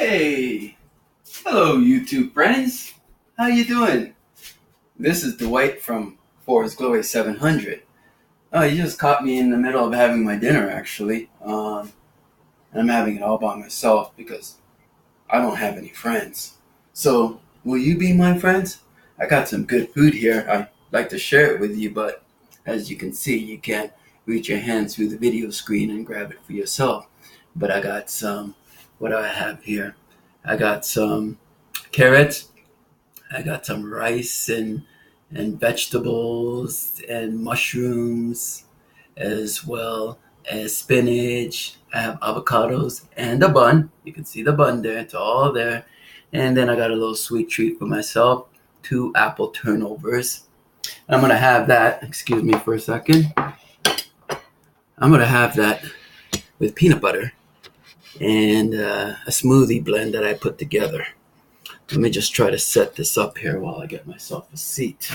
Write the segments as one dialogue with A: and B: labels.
A: Hey, hello YouTube friends. How you doing? This is Dwight from Forest Glory 700. You just caught me in the middle of having my dinner actually. And I'm having it all by myself because I don't have any friends. So, will you be my friends? I got some good food here. I'd like to share it with you, but as you can see, you can't reach your hand through the video screen and grab it for yourself. But I got what do I have here? I got some carrots. I got some rice and vegetables and mushrooms, as well as spinach. I have avocados and a bun. You can see the bun there. It's all there. And then I got a little sweet treat for myself. 2 apple turnovers. I'm going to have that. Excuse me for a second. I'm going to have that with peanut butter and a smoothie blend that I put together. Let me just try to set this up here while I get myself a seat.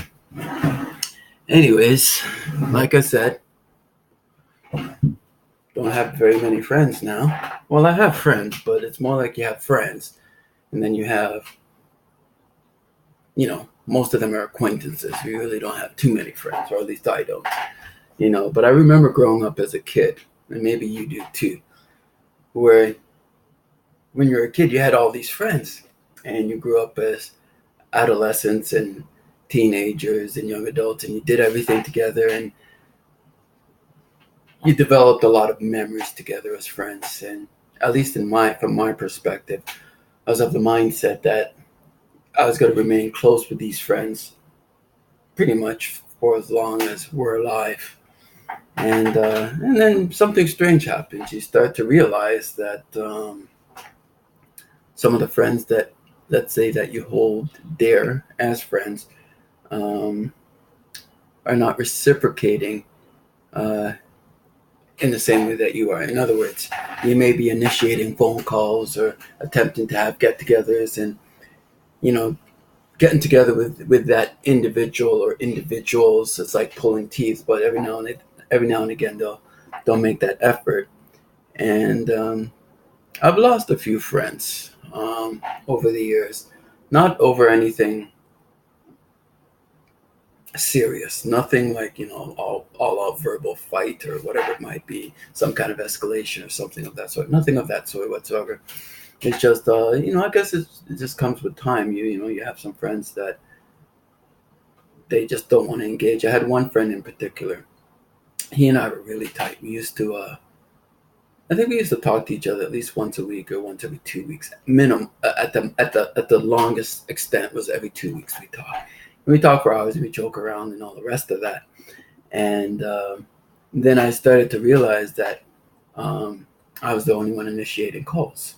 A: Anyways, like I said, don't have very many friends now. Well, I have friends, but it's more like you have friends. And then you have, most of them are acquaintances. You really don't have too many friends, or at least I don't. But I remember growing up as a kid, and maybe you do too, where when you were a kid, you had all these friends. And you grew up as adolescents and teenagers and young adults, and you did everything together, and you developed a lot of memories together as friends. And at least from my perspective, I was of the mindset that I was going to remain close with these friends pretty much for as long as we're alive. And then something strange happens. You start to realize that some of the friends that, let's say, that you hold dear as friends are not reciprocating in the same way that you are. In other words, you may be initiating phone calls or attempting to have get-togethers, and getting together with that individual or individuals. It's like pulling teeth, but every now and again they'll make that effort. And I've lost a few friends over the years, not over anything serious, nothing like all out verbal fight or whatever it might be, some kind of escalation or something of that sort. Nothing of that sort whatsoever. It's just I guess it just comes with time. You have some friends that they just don't want to engage. I had one friend in particular. He and I were really tight. We used to I think we used to talk to each other at least once a week or once every 2 weeks minimum. At the longest extent was every 2 weeks we talk. We talk for hours, we joke around and all the rest of that. And then I started to realize that I was the only one initiating calls,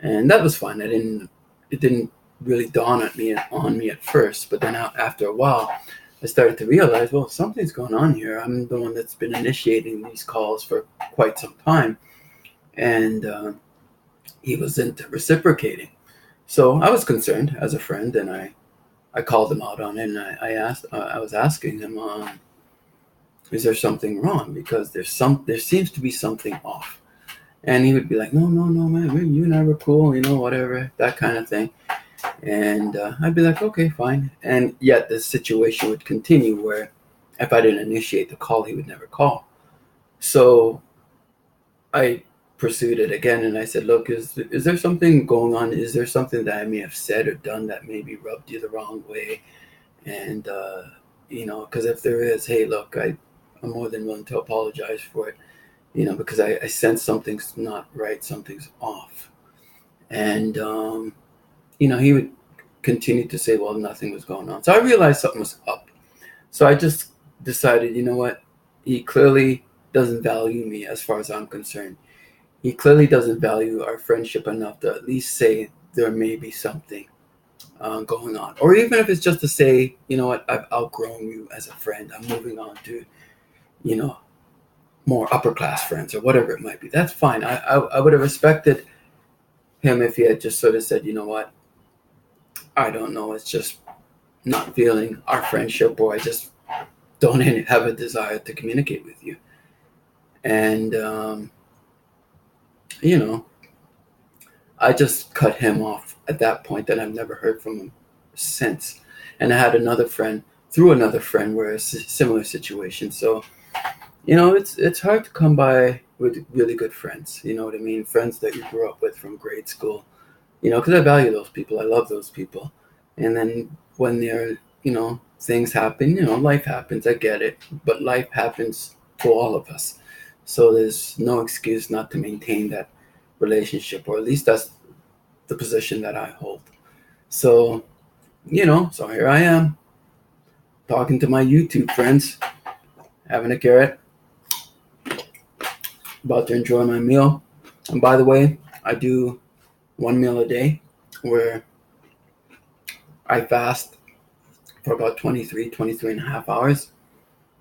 A: and that was fine. It didn't really dawn on me at first, but then after a while, I started to realize, well, something's going on here. I'm the one that's been initiating these calls for quite some time, and he wasn't reciprocating. So I was concerned as a friend, and I called him out on it, and I was asking him, is there something wrong? Because there seems to be something off. And he would be like, no, man, you and I were cool, whatever, that kind of thing. And I'd be like, okay, fine. And yet the situation would continue where if I didn't initiate the call, he would never call. So I pursued it again, and I said, look, is there something going on? Is there something that I may have said or done that maybe rubbed you the wrong way? And, because if there is, hey, look, I'm more than willing to apologize for it, because I sense something's not right, something's off. And, he would continue to say, well, nothing was going on. So I realized something was up. So I just decided, you know what? He clearly doesn't value me as far as I'm concerned. He clearly doesn't value our friendship enough to at least say there may be something going on. Or even if it's just to say, you know what, I've outgrown you as a friend. I'm moving on to, more upper class friends or whatever it might be. That's fine. I would have respected him if he had just sort of said, you know what, I don't know, it's just not feeling our friendship, or I just don't have a desire to communicate with you. And, I just cut him off at that point, and I've never heard from him since. And I had another friend through another friend where it's a similar situation. So it's hard to come by with really good friends. You know what I mean? Friends that you grew up with from grade school. Because I value those people. I love those people. And then when things happen, life happens. I get it. But life happens to all of us. So there's no excuse not to maintain that relationship, or at least that's the position that I hold. So, so here I am talking to my YouTube friends, having a carrot, about to enjoy my meal. And by the way, I do one meal a day where I fast for about 23 and a half hours,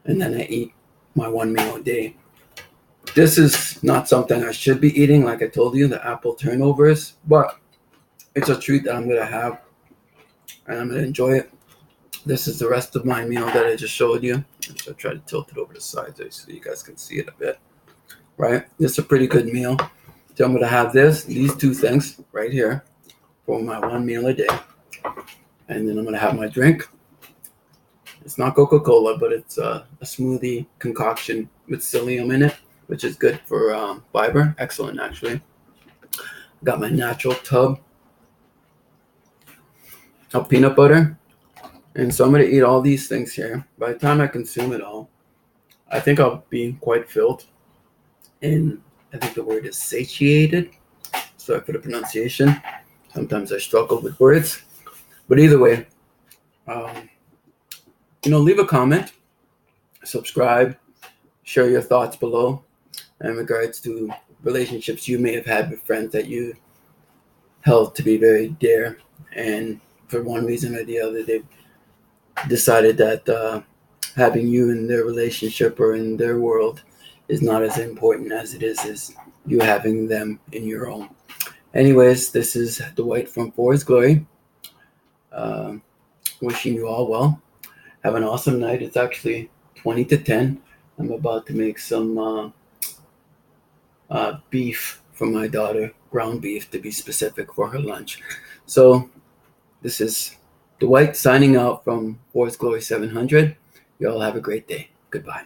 A: and then I eat my one meal a day. This is not something I should be eating, like I told you, the apple turnovers, but it's a treat that I'm going to have, and I'm going to enjoy it. This is the rest of my meal that I just showed you. So I try to tilt it over the side there so you guys can see it a bit. Right? This is a pretty good meal. So I'm going to have these two things right here for my one meal a day. And then I'm going to have my drink. It's not Coca-Cola, but it's a smoothie concoction with psyllium in it, which is good for fiber. Excellent, actually. Got my natural tub of peanut butter. And so I'm going to eat all these things here. By the time I consume it all, I think I'll be quite filled. And I think the word is satiated. Sorry for the pronunciation. Sometimes I struggle with words. But either way, leave a comment, subscribe, share your thoughts below in regards to relationships you may have had with friends that you held to be very dear. And for one reason or the other, they've decided that having you in their relationship or in their world is not as important as it is you having them in your own. Anyways, this is Dwight from For His Glory. Wishing you all well. Have an awesome night. It's actually 20 to 10. I'm about to make some beef for my daughter, ground beef to be specific, for her lunch. So this is Dwight signing out from For His Glory 700. You all have a great day. Goodbye.